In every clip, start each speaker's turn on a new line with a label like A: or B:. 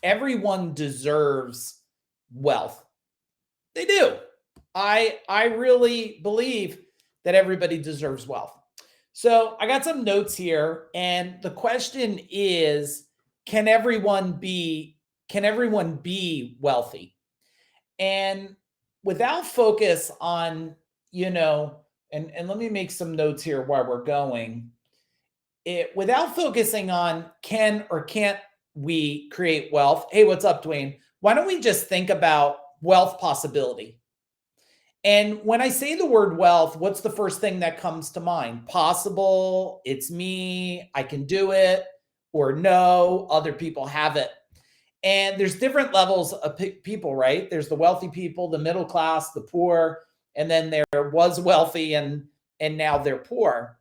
A: everyone deserves wealth. They do. I really believe that everybody deserves wealth. So I got some notes here, and the question is, can everyone be can everyone be wealthy? And without focus on, you know, and let me make some notes here while we're going. It without focusing on can or can't we create wealth. Hey, what's up, Dwayne? Why don't we just think about wealth possibility? And when I say the word wealth, what's the first thing that comes to mind? Possible, it's me, I can do it, or no, other people have it. And there's different levels of people, right? There's the wealthy people, the middle class, the poor, and then there was wealthy and now they're poor.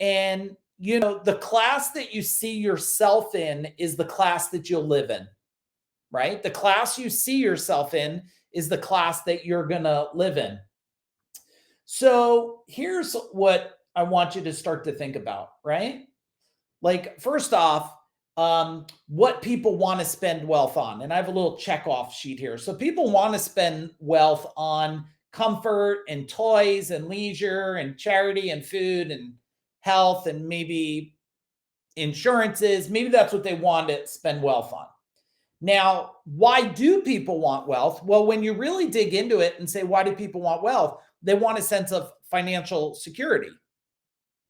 A: And the class that you see yourself in is the class that you'll live in, right? The class you see yourself in is the class that you're going to live in. So here's what I want you to start to think about, right? Like, first off, what people want to spend wealth on. And I have a little check off sheet here. So people want to spend wealth on comfort and toys and leisure and charity and food and health and maybe insurances. Maybe that's what they want to spend wealth on. Now, why do people want wealth? Well, when you really dig into it and say, why do people want wealth? They want a sense of financial security,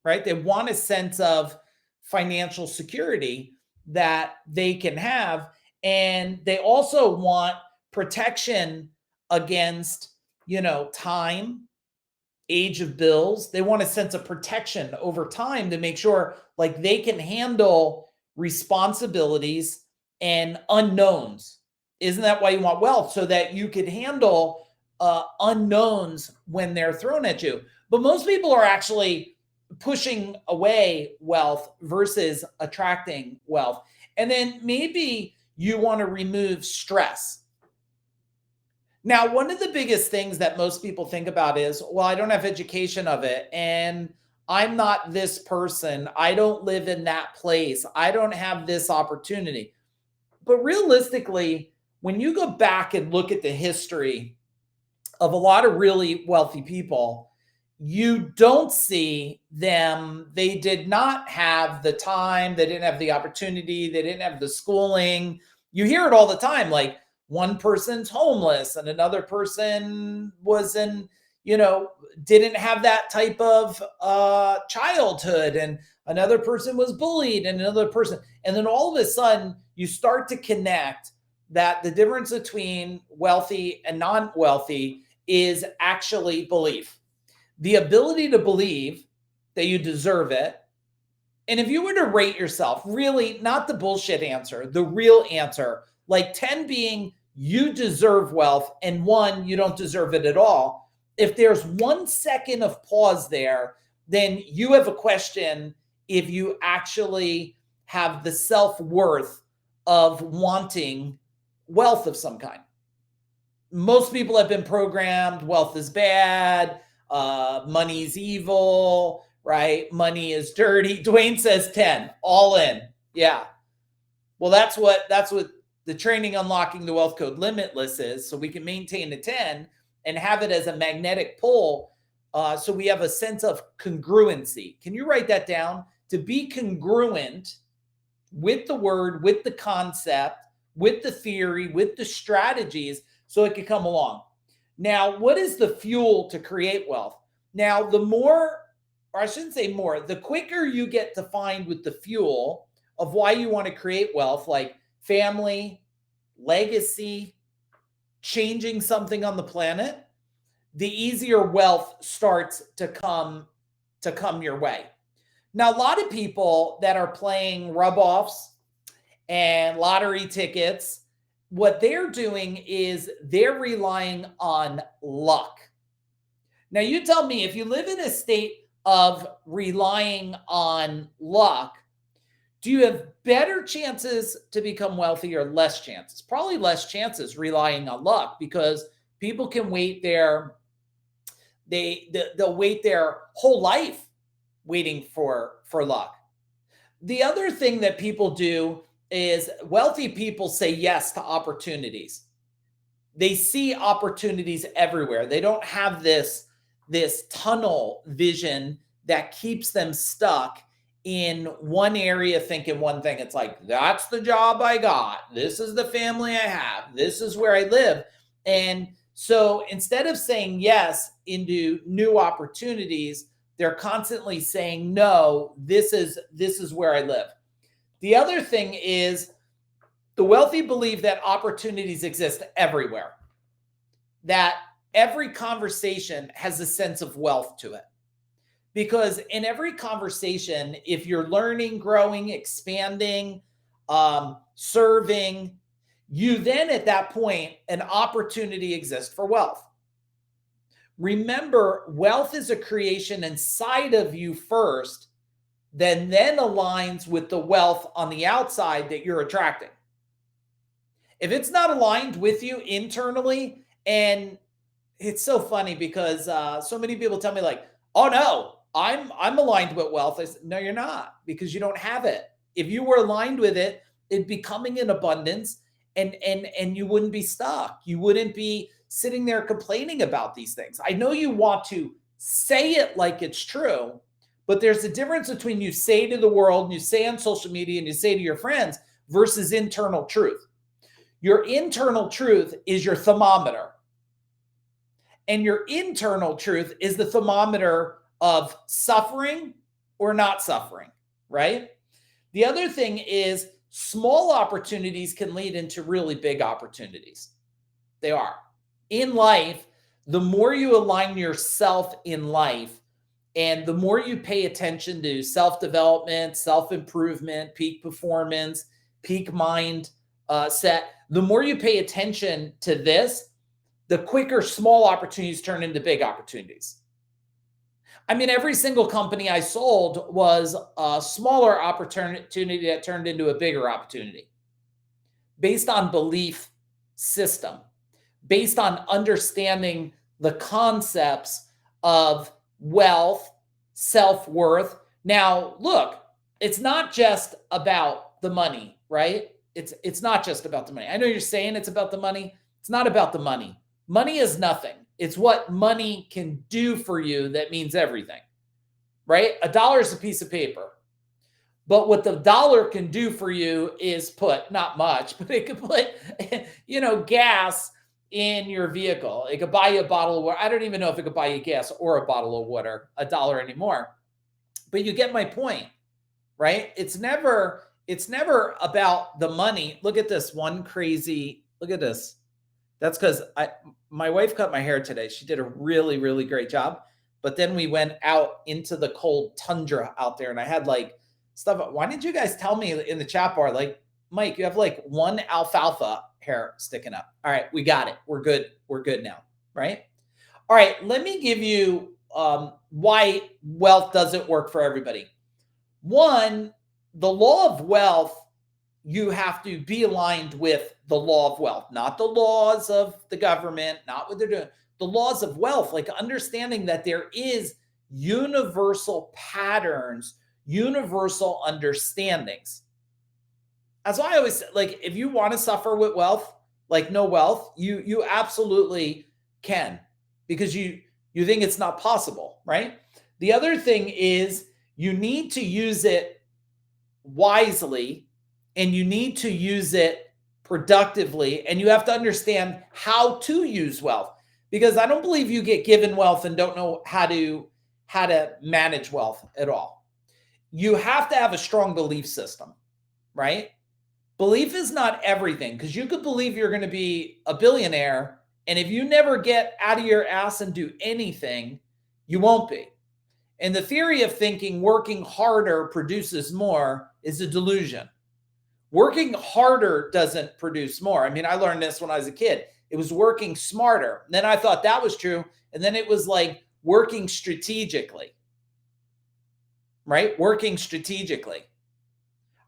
A: right? They want a sense of financial security that they can have. And they also want protection against, time, age of bills. They want a sense of protection over time to make sure like they can handle responsibilities and unknowns. Isn't that why you want wealth? So that you could handle unknowns when they're thrown at you. But most people are actually pushing away wealth versus attracting wealth. And then maybe you want to remove stress. Now, one of the biggest things that most people think about is, well, I don't have education of it, and I'm not this person. I don't live in that place. I don't have this opportunity. But realistically, when you go back and look at the history of a lot of really wealthy people, you don't see them. They did not have the time. They didn't have the opportunity. They didn't have the schooling. You hear it all the time. Like, one person's homeless and another person didn't have that type of childhood, and another person was bullied and another person. And then all of a sudden you start to connect that the difference between wealthy and non-wealthy is actually belief. The ability to believe that you deserve it. And if you were to rate yourself, really not the bullshit answer, the real answer, like 10 being you deserve wealth and 1, you don't deserve it at all. If there's 1 second of pause there, then you have a question if you actually have the self-worth of wanting wealth of some kind. Most people have been programmed, wealth is bad, money's evil, right? Money is dirty. Dwayne says 10, all in. Yeah. Well, that's what the training Unlocking the Wealth Code Limitless is, so we can maintain a 10 and have it as a magnetic pull, so we have a sense of congruency. Can you write that down? To be congruent with the word, with the concept, with the theory, with the strategies, so it can come along. Now, what is the fuel to create wealth? Now, the more, or I shouldn't say more, the quicker you get to find with the fuel of why you want to create wealth, like family, legacy, changing something on the planet, the easier wealth starts to come your way. Now, a lot of people that are playing rub-offs and lottery tickets, what they're doing is they're relying on luck. Now, you tell me, if you live in a state of relying on luck, do you have better chances to become wealthy or less chances? Probably less chances relying on luck, because people can wait they'll wait their whole life waiting for luck. The other thing that people do is wealthy people say yes to opportunities. They see opportunities everywhere. They don't have this tunnel vision that keeps them stuck in one area thinking one thing. It's like, that's the job I got. This is the family I have. This is where I live. And so instead of saying yes into new opportunities, they're constantly saying no, this is where I live. The other thing is the wealthy believe that opportunities exist everywhere, that every conversation has a sense of wealth to it. Because in every conversation, if you're learning, growing, expanding, serving, you then at that point, an opportunity exists for wealth. Remember, wealth is a creation inside of you first, then aligns with the wealth on the outside that you're attracting. If it's not aligned with you internally, and it's so funny because so many people tell me like, "Oh no, I'm aligned with wealth." I said, "No, you're not, because you don't have it. If you were aligned with it, it'd be coming in abundance, and you wouldn't be stuck. You wouldn't be sitting there complaining about these things. I know you want to say it like it's true, but there's a difference between you say to the world, and you say on social media, and you say to your friends versus internal truth. Your internal truth is your thermometer. And your internal truth is the thermometer of suffering or not suffering, right? The other thing is small opportunities can lead into really big opportunities. They are. In life, the more you align yourself in life and the more you pay attention to self-development, self-improvement, peak performance, peak mind set, the more you pay attention to this, the quicker small opportunities turn into big opportunities. I mean, every single company I sold was a smaller opportunity that turned into a bigger opportunity based on belief system, based on understanding the concepts of wealth, self-worth. Now, look, it's not just about the money, right? It's not just about the money. I know you're saying it's about the money. It's not about the money. Money is nothing. It's what money can do for you that means everything, right? A dollar is a piece of paper. But what the dollar can do for you is put, not much, but it could put, gas in your vehicle. It could buy you a bottle of water. I don't even know if it could buy you gas or a bottle of water, a dollar anymore. But you get my point, right? It's never about the money. Look at this one crazy, look at this. That's because my wife cut my hair today. She did a really, really great job. But then we went out into the cold tundra out there, and I had like stuff. Why didn't you guys tell me in the chat bar, like, Mike, you have like one alfalfa hair sticking up? All right, we got it. We're good. We're good now, right? All right, let me give you why wealth doesn't work for everybody. One, the law of wealth, you have to be aligned with the law of wealth, not the laws of the government, not what they're doing. The laws of wealth, like understanding that there is universal patterns, universal understandings. That's why I always say, like, if you want to suffer with wealth, like no wealth, you absolutely can, because you think it's not possible, right? The other thing is you need to use it wisely, and you need to use it productively, and you have to understand how to use wealth, because I don't believe you get given wealth and don't know how to manage wealth at all. You have to have a strong belief system, right? Belief is not everything, because you could believe you're going to be a billionaire, and if you never get out of your ass and do anything, you won't be. And the theory of thinking working harder produces more is a delusion. Working harder doesn't produce more. I mean, I learned this when I was a kid. It was working smarter. And then I thought that was true. And then it was like working strategically, right? Working strategically.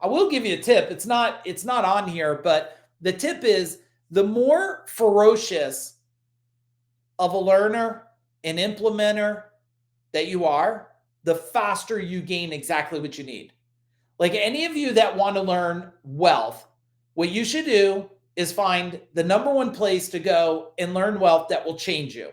A: I will give you a tip. It's not on here, but the tip is the more ferocious of a learner, an implementer that you are, the faster you gain exactly what you need. Like any of you that want to learn wealth, what you should do is find the number one place to go and learn wealth that will change you.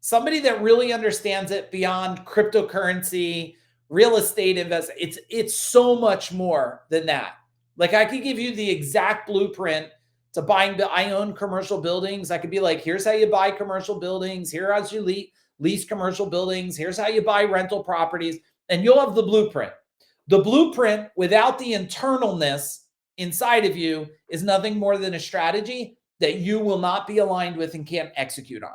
A: Somebody that really understands it beyond cryptocurrency, real estate investment. It's so much more than that. Like I could give you the exact blueprint to buying. I own commercial buildings. I could be like, here's how you buy commercial buildings. Here's how you lease commercial buildings. Here's how you buy rental properties, and you'll have the blueprint. The blueprint without the internalness inside of you is nothing more than a strategy that you will not be aligned with and can't execute on.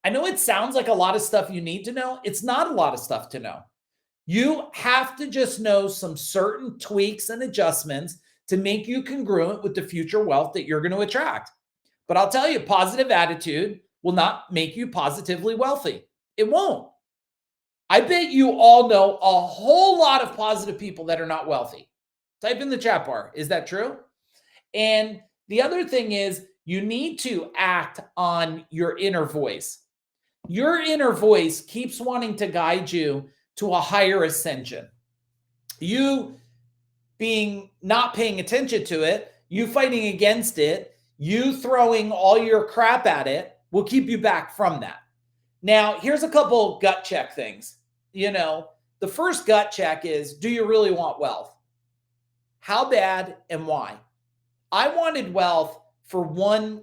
A: I know it sounds like a lot of stuff you need to know. It's not a lot of stuff to know. You have to just know some certain tweaks and adjustments to make you congruent with the future wealth that you're going to attract. But I'll tell you, positive attitude will not make you positively wealthy. It won't. I bet you all know a whole lot of positive people that are not wealthy. Type in the chat bar. Is that true? And the other thing is you need to act on your inner voice. Your inner voice keeps wanting to guide you to a higher ascension. You being not paying attention to it, you fighting against it, you throwing all your crap at it will keep you back from that. Now, here's a couple gut check things. The first gut check is, do you really want wealth? How bad and why? I wanted wealth for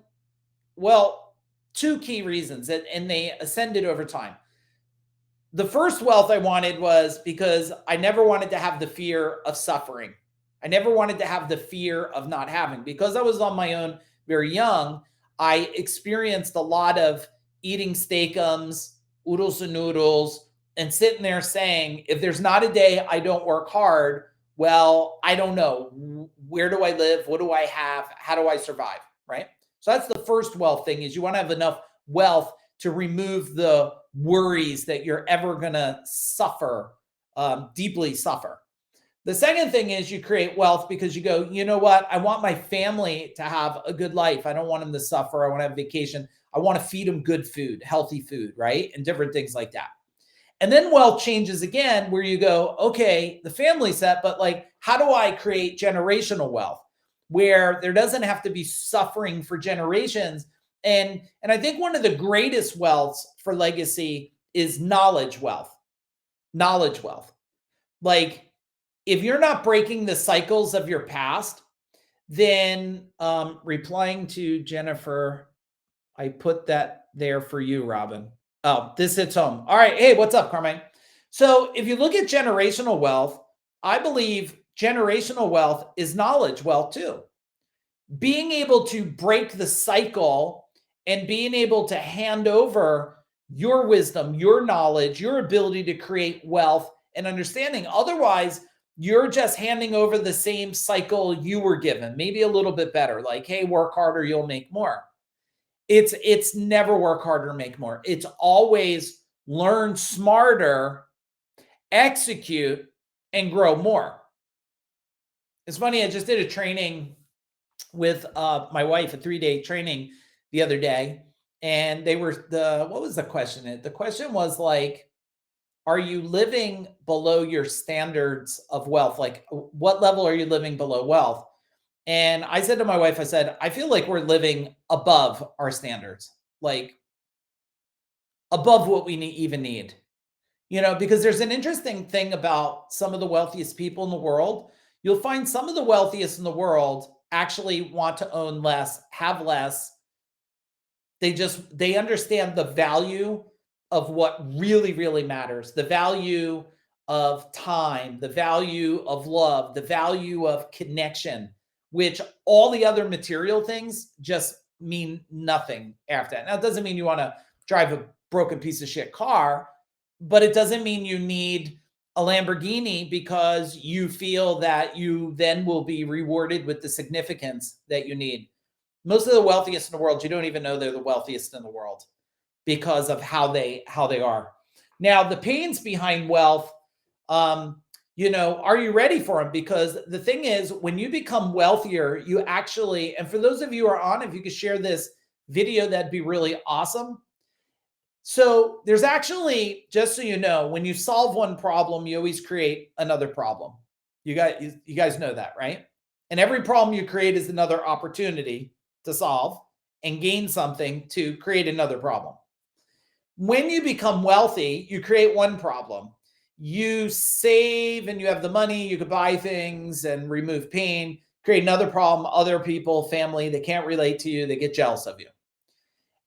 A: two key reasons, and they ascended over time. The first wealth I wanted was because I never wanted to have the fear of suffering. I never wanted to have the fear of not having. Because I was on my own very young, I experienced a lot of eating steakums, oodles and noodles, and sitting there saying, if there's not a day I don't work hard, well, I don't know. Where do I live? What do I have? How do I survive? Right? So that's the first wealth thing, is you want to have enough wealth to remove the worries that you're ever going to suffer, deeply suffer. The second thing is you create wealth because you go, you know what? I want my family to have a good life. I don't want them to suffer. I want to have vacation. I want to feed them good food, healthy food, right? And different things like that. And then wealth changes again, where you go, okay, the family set, but like, how do I create generational wealth where there doesn't have to be suffering for generations? And I think one of the greatest wealths for legacy is knowledge wealth. Knowledge wealth. Like, if you're not breaking the cycles of your past, then replying to Jennifer, I put that there for you, Robin. Oh, this hits home. All right. Hey, what's up, Carmine? So if you look at generational wealth, I believe generational wealth is knowledge wealth too. Being able to break the cycle and being able to hand over your wisdom, your knowledge, your ability to create wealth and understanding. Otherwise, you're just handing over the same cycle you were given, maybe a little bit better. Like, hey, work harder, you'll make more. It's never work harder, make more. It's always learn smarter, execute, and grow more. It's funny, I just did a training with my wife, a 3-day training the other day, and what was the question? The question was like, are you living below your standards of wealth? Like, what level are you living below wealth? And I said to my wife, I feel like we're living above our standards, like above what we even need, because there's an interesting thing about some of the wealthiest people in the world. You'll find some of the wealthiest in the world actually want to own less, have less. They understand the value of what really, really matters, the value of time, the value of love, the value of connection, which all the other material things just mean nothing after that. Now, it doesn't mean you want to drive a broken piece of shit car, but it doesn't mean you need a Lamborghini because you feel that you then will be rewarded with the significance that you need. Most of the wealthiest in the world, you don't even know they're the wealthiest in the world because of how they are. Now, the pains behind wealth, are you ready for them? Because the thing is, when you become wealthier, you actually, and for those of you who are on, if you could share this video, that'd be really awesome. So there's actually, just so you know, when you solve one problem, you always create another problem. You guys know that, right? And every problem you create is another opportunity to solve and gain something to create another problem. When you become wealthy, you create one problem. You save and you have the money, you could buy things and remove pain, create another problem. Other people, family, they can't relate to you, they get jealous of you.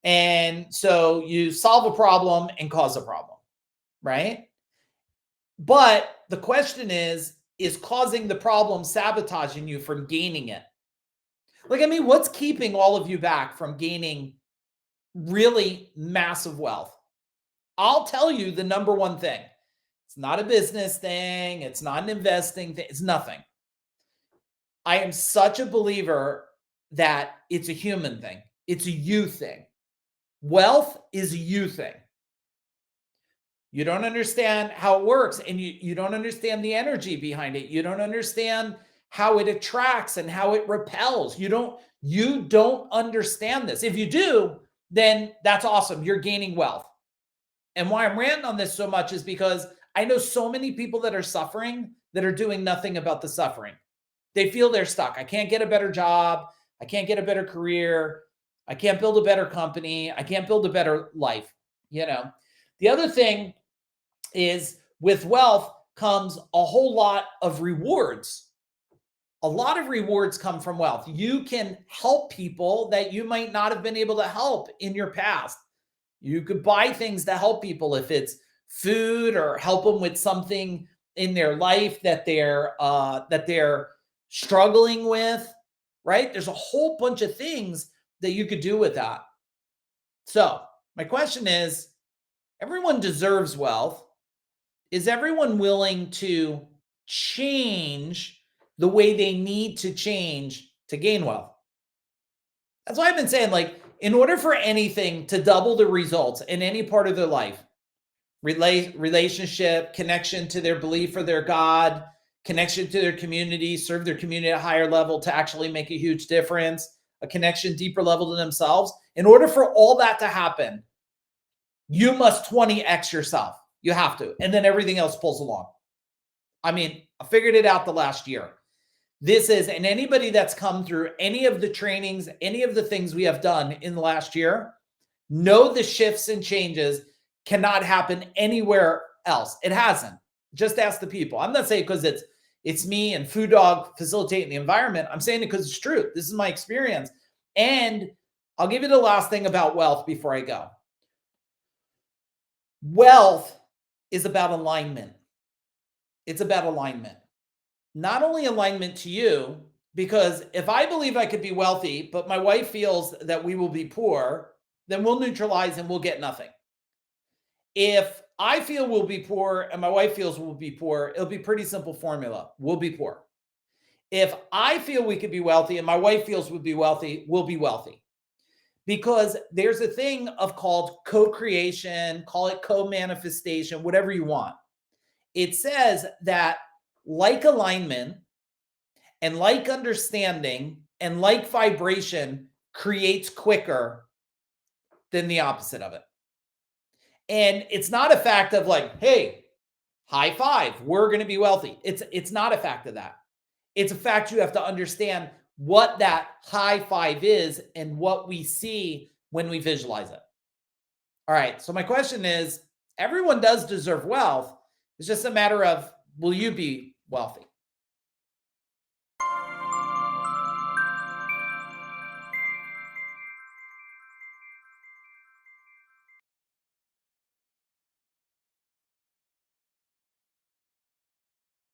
A: And so you solve a problem and cause a problem, right? But the question is causing the problem sabotaging you from gaining it? Like, I mean, what's keeping all of you back from gaining really massive wealth? I'll tell you the number one thing. It's not a business thing, it's not an investing thing, it's nothing. I am such a believer that it's a human thing, it's a you thing. Wealth is a you thing. You don't understand how it works, and you don't understand the energy behind it. You don't understand how it attracts and how it repels. You don't understand this. If you do, then that's awesome. You're gaining wealth. And why I'm ranting on this so much is because I know so many people that are suffering that are doing nothing about the suffering. They feel they're stuck. I can't get a better job. I can't get a better career. I can't build a better company. I can't build a better life. The other thing is with wealth comes a whole lot of rewards. A lot of rewards come from wealth. You can help people that you might not have been able to help in your past. You could buy things to help people, if it's food or help them with something in their life that they're struggling with, right? There's a whole bunch of things that you could do with that. So my question is, everyone deserves wealth. Is everyone willing to change the way they need to change to gain wealth? That's why I've been saying, like, in order for anything to double the results in any part of their life, relationship, connection to their belief or their God, connection to their community, serve their community at a higher level to actually make a huge difference, a connection deeper level to themselves. In order for all that to happen, you must 20x yourself. You have to. And then everything else pulls along. I mean, I figured it out the last year. And anybody that's come through any of the trainings, any of the things we have done in the last year, know the shifts and changes cannot happen anywhere else. It hasn't. Just ask the people. I'm not saying because it's me and Food Dog facilitating the environment. I'm saying it because it's true. This is my experience. And I'll give you the last thing about wealth before I go. Wealth is about alignment. It's about alignment. Not only alignment to you, because if I believe I could be wealthy, but my wife feels that we will be poor, then we'll neutralize and we'll get nothing. If I feel we'll be poor and my wife feels we'll be poor, it'll be pretty simple formula. We'll be poor. If I feel we could be wealthy and my wife feels we'll be wealthy. Because there's a thing called co-creation, call it co-manifestation, whatever you want. It says that like alignment and like understanding and like vibration creates quicker than the opposite of it. And it's not a fact of like, hey, high five, we're going to be wealthy. It's not a fact of that. It's a fact you have to understand what that high five is and what we see when we visualize it. All right. So my question is, everyone does deserve wealth. It's just a matter of, will you be wealthy?